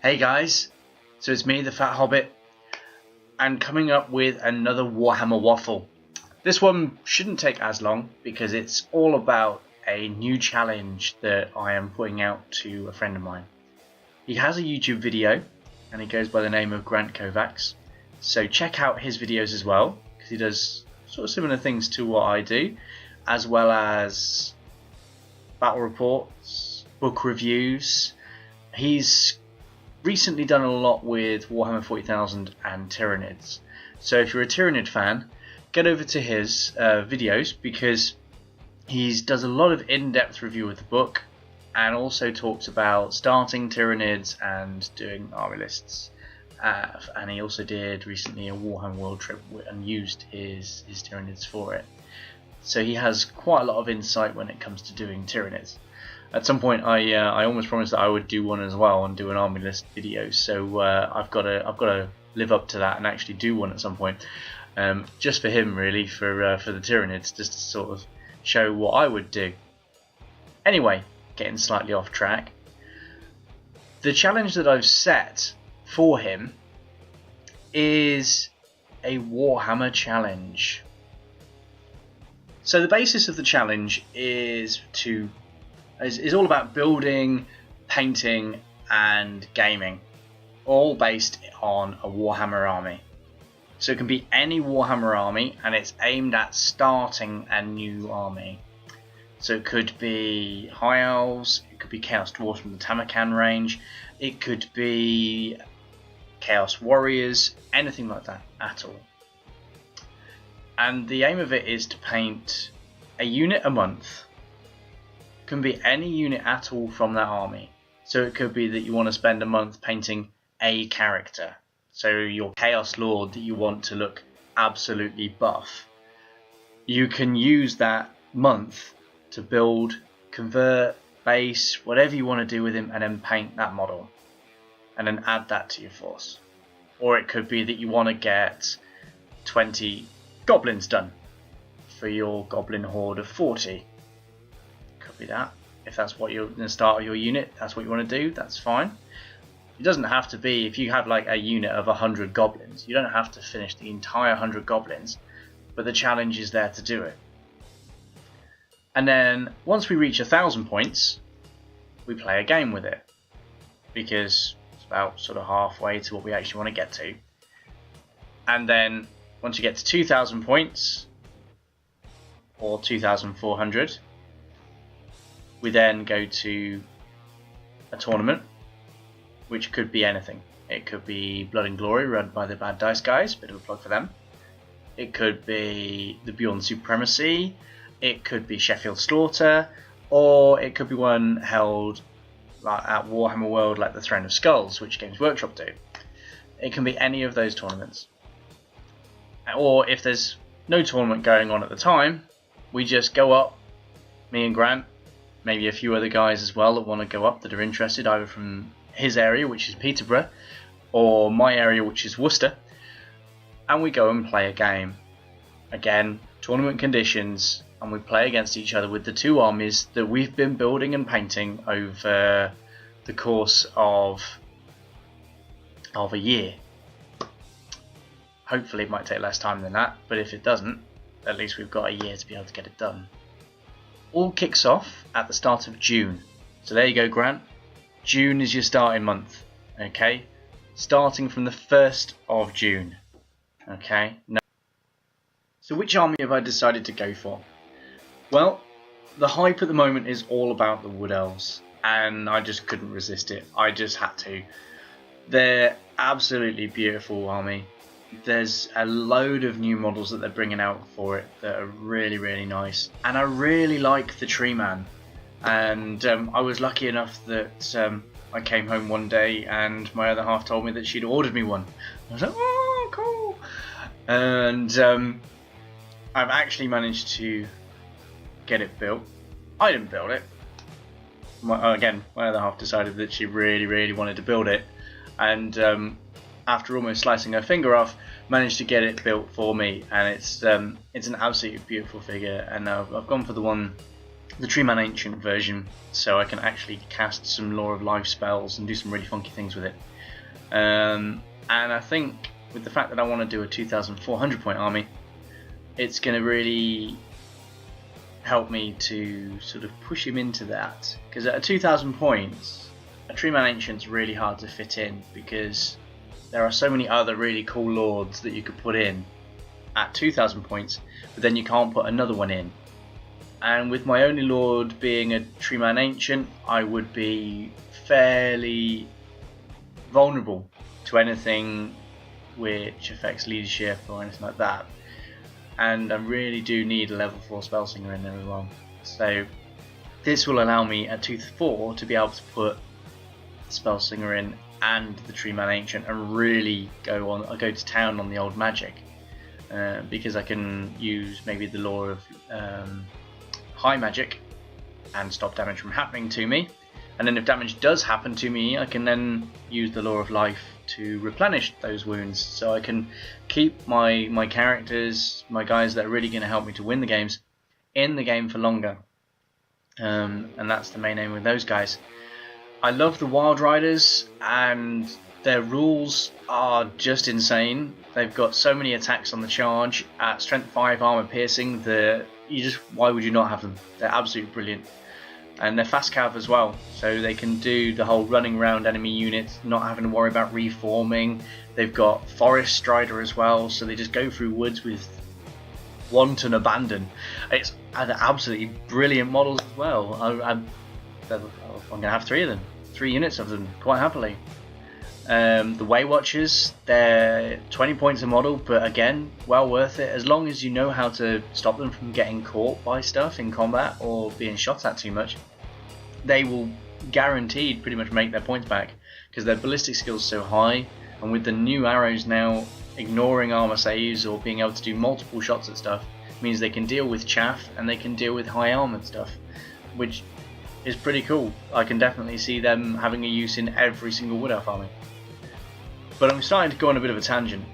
Hey guys, so it's me, the Fat Hobbit, and coming up with another Warhammer Waffle. This one shouldn't take as long because it's all about a new challenge that I am putting out to a friend of mine. He has a YouTube video and he goes by the name of Grant Kovacs, so check out his videos as well because he does sort of similar things to what I do, as well as battle reports, book reviews. He's recently done a lot with Warhammer 40,000 and Tyranids. So if you're a Tyranid fan, get over to his videos because he does a lot of in-depth review of the book and also talks about starting Tyranids and doing army lists. And he also did recently a Warhammer world trip and used his Tyranids for it. So he has quite a lot of insight when it comes to doing Tyranids. At some point, I almost promised that I would do one as well and do an army list video. So I've got to live up to that and actually do one at some point, just for him really, for the Tyranids, just to sort of show what I would do. Anyway, getting slightly off track. The challenge that I've set for him is a Warhammer challenge. So the basis of the challenge is all about building, painting and gaming, all based on a Warhammer army. So it can be any Warhammer army and it's aimed at starting a new army. So it could be High Elves, it could be Chaos Dwarves from the Tamakan range, it could be Chaos Warriors, anything like that at all. And the aim of it is to paint a unit a month. Can be any unit at all from that army. So it could be that you want to spend a month painting a character. So your Chaos Lord that you want to look absolutely buff. You can use that month to build, convert, base, whatever you want to do with him, and then paint that model. And then add that to your force. Or it could be that you want to get 20 goblins done for your goblin horde of 40. Be that. If that's what you're going to start your unit, that's what you want to do, that's fine. It doesn't have to be, if you have like a unit of 100 goblins, you don't have to finish the entire 100 goblins, but the challenge is there to do it. And then once we reach 1,000 points, we play a game with it, because it's about sort of halfway to what we actually want to get to. And then once you get to 2,000 points, or 2,400, we then go to a tournament, which could be anything. It could be Blood and Glory run by the Bad Dice guys, bit of a plug for them. It could be the Beyond Supremacy, it could be Sheffield Slaughter, or it could be one held at Warhammer World like the Throne of Skulls, which Games Workshop do. It can be any of those tournaments. Or if there's no tournament going on at the time, we just go up, me and Grant, maybe a few other guys as well that want to go up that are interested, either from his area, which is Peterborough, or my area, which is Worcester, and we go and play a game. Again, tournament conditions, and we play against each other with the two armies that we've been building and painting over the course of a year. Hopefully it might take less time than that, but if it doesn't, at least we've got a year to be able to get it done. All kicks off at the start of June. So there you go, Grant. June is your starting month. Okay? Starting from the 1st of June. Okay? Now, so which army have I decided to go for? Well, the hype at the moment is all about the Wood Elves. And I just couldn't resist it. I just had to. They're absolutely beautiful army. There's a load of new models that they're bringing out for it that are really, really nice. And I really like the Tree Man. And I was lucky enough that I came home one day and my other half told me that she'd ordered me one. I was like, oh, cool. And I've actually managed to get it built. I didn't build it. My other half decided that she really, really wanted to build it. And after almost slicing her finger off, managed to get it built for me, and it's an absolutely beautiful figure. And I've gone for the one the Tree Man Ancient version, so I can actually cast some Law of Life spells and do some really funky things with it. And I think with the fact that I want to do a 2,400 point army, it's going to really help me to sort of push him into that, because at 2,000 points a Tree Man Ancient's really hard to fit in, because there are so many other really cool lords that you could put in at 2,000 points, but then you can't put another one in. And with my only lord being a Tree Man Ancient, I would be fairly vulnerable to anything which affects leadership or anything like that. And I really do need a level 4 Spellsinger in there as well. So this will allow me at 2-4 to be able to put Spellsinger in and the Tree Man Ancient and really go to town on the old magic, because I can use maybe the Law of High Magic and stop damage from happening to me, and then if damage does happen to me, I can then use the Law of Life to replenish those wounds, so I can keep my characters, my guys that are really going to help me to win the games, in the game for longer. And that's the main aim with those guys. I love the Wild Riders, and their rules are just insane. They've got so many attacks on the charge at strength 5 armor piercing that why would you not have them? They're absolutely brilliant. And they're fast cav as well, so they can do the whole running around enemy units, not having to worry about reforming. They've got Forest Strider as well, so they just go through woods with wanton abandon. It's absolutely brilliant models as well. I'm going to have 3 of them, 3 units of them, quite happily. The Way Watchers, they're 20 points a model, but again, well worth it, as long as you know how to stop them from getting caught by stuff in combat or being shot at too much. They will guaranteed pretty much make their points back, because their ballistic skills so high, and with the new arrows now ignoring armor saves or being able to do multiple shots at stuff, means they can deal with chaff and they can deal with high armored stuff, which is pretty cool. I can definitely see them having a use in every single Wood Elf army. But I'm starting to go on a bit of a tangent,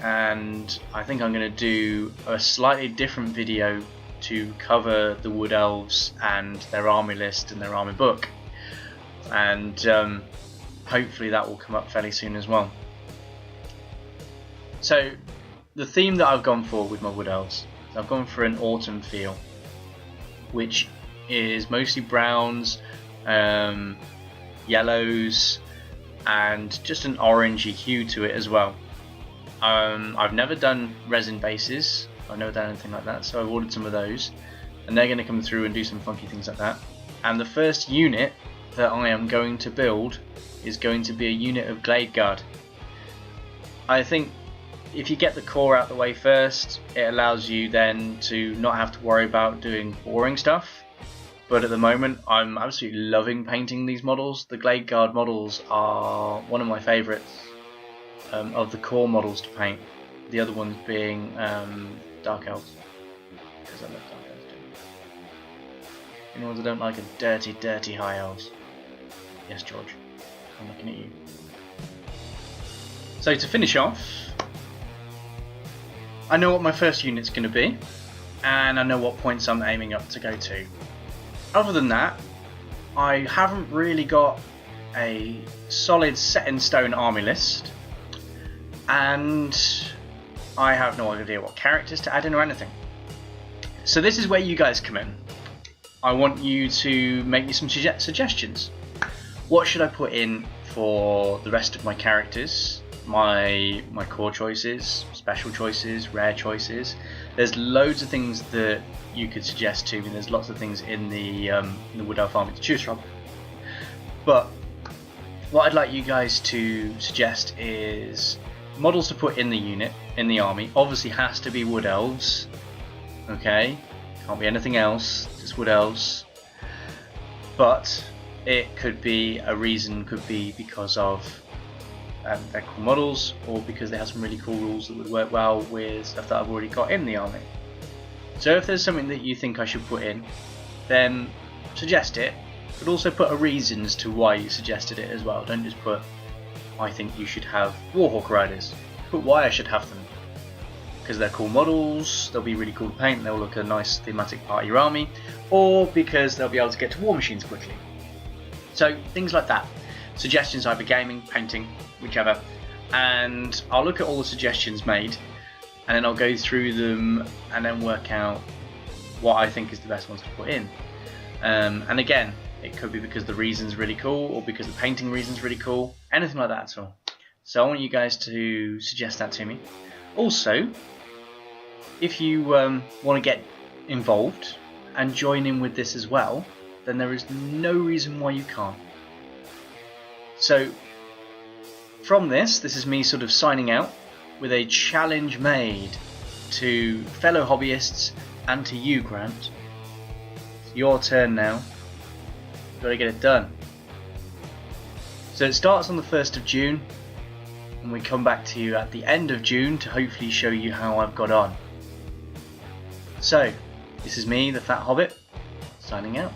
and I think I'm going to do a slightly different video to cover the Wood Elves and their army list and their army book, and hopefully that will come up fairly soon as well. So the theme that I've gone for with my Wood Elves, I've gone for an autumn feel, which is mostly browns, yellows, and just an orangey hue to it as well. I've never done resin bases, I've never done anything like that, so I've ordered some of those, and they're going to come through and do some funky things like that. And the first unit that I am going to build is going to be a unit of Glade Guard. I think if you get the core out the way first, it allows you then to not have to worry about doing boring stuff. But at the moment, I'm absolutely loving painting these models. The Glade Guard models are one of my favourites of the core models to paint. The other ones being Dark Elves, because I love Dark Elves too. Anyone that don't like a dirty, dirty High Elves? Yes, George, I'm looking at you. So to finish off, I know what my first unit's going to be, and I know what points I'm aiming up to go to. Other than that, I haven't really got a solid set in stone army list, and I have no idea what characters to add in or anything. So this is where you guys come in. I want you to make me some suggestions. What should I put in for the rest of my characters? My core choices, special choices, rare choices. There's loads of things that you could suggest to me. There's lots of things in the Wood Elf army to choose from. But what I'd like you guys to suggest is models to put in the unit, in the army. Obviously has to be Wood Elves. Okay, can't be anything else, just Wood Elves. But it could be a reason, could be because of they're cool models, or because they have some really cool rules that would work well with stuff that I've already got in the army. So if there's something that you think I should put in, then suggest it, but also put a reason as to why you suggested it as well. Don't just put, I think you should have Warhawk Riders. Put why I should have them. because they're cool models, they'll be really cool to paint, they'll look a nice thematic part of your army, or because they'll be able to get to war machines quickly. So things like that. Suggestions either gaming, painting, whichever, and I'll look at all the suggestions made, and then I'll go through them and then work out what I think is the best ones to put in. And again, it could be because the reason's really cool, or because the painting reason's really cool, anything like that at all. So I want you guys to suggest that to me. Also, if you want to get involved and join in with this as well, then there is no reason why you can't. So from this is me sort of signing out with a challenge made to fellow hobbyists and to you, Grant. It's your turn now. You've got to get it done. So it starts on the 1st of June, and we come back to you at the end of June to hopefully show you how I've got on. So, this is me, the Fat Hobbit, signing out.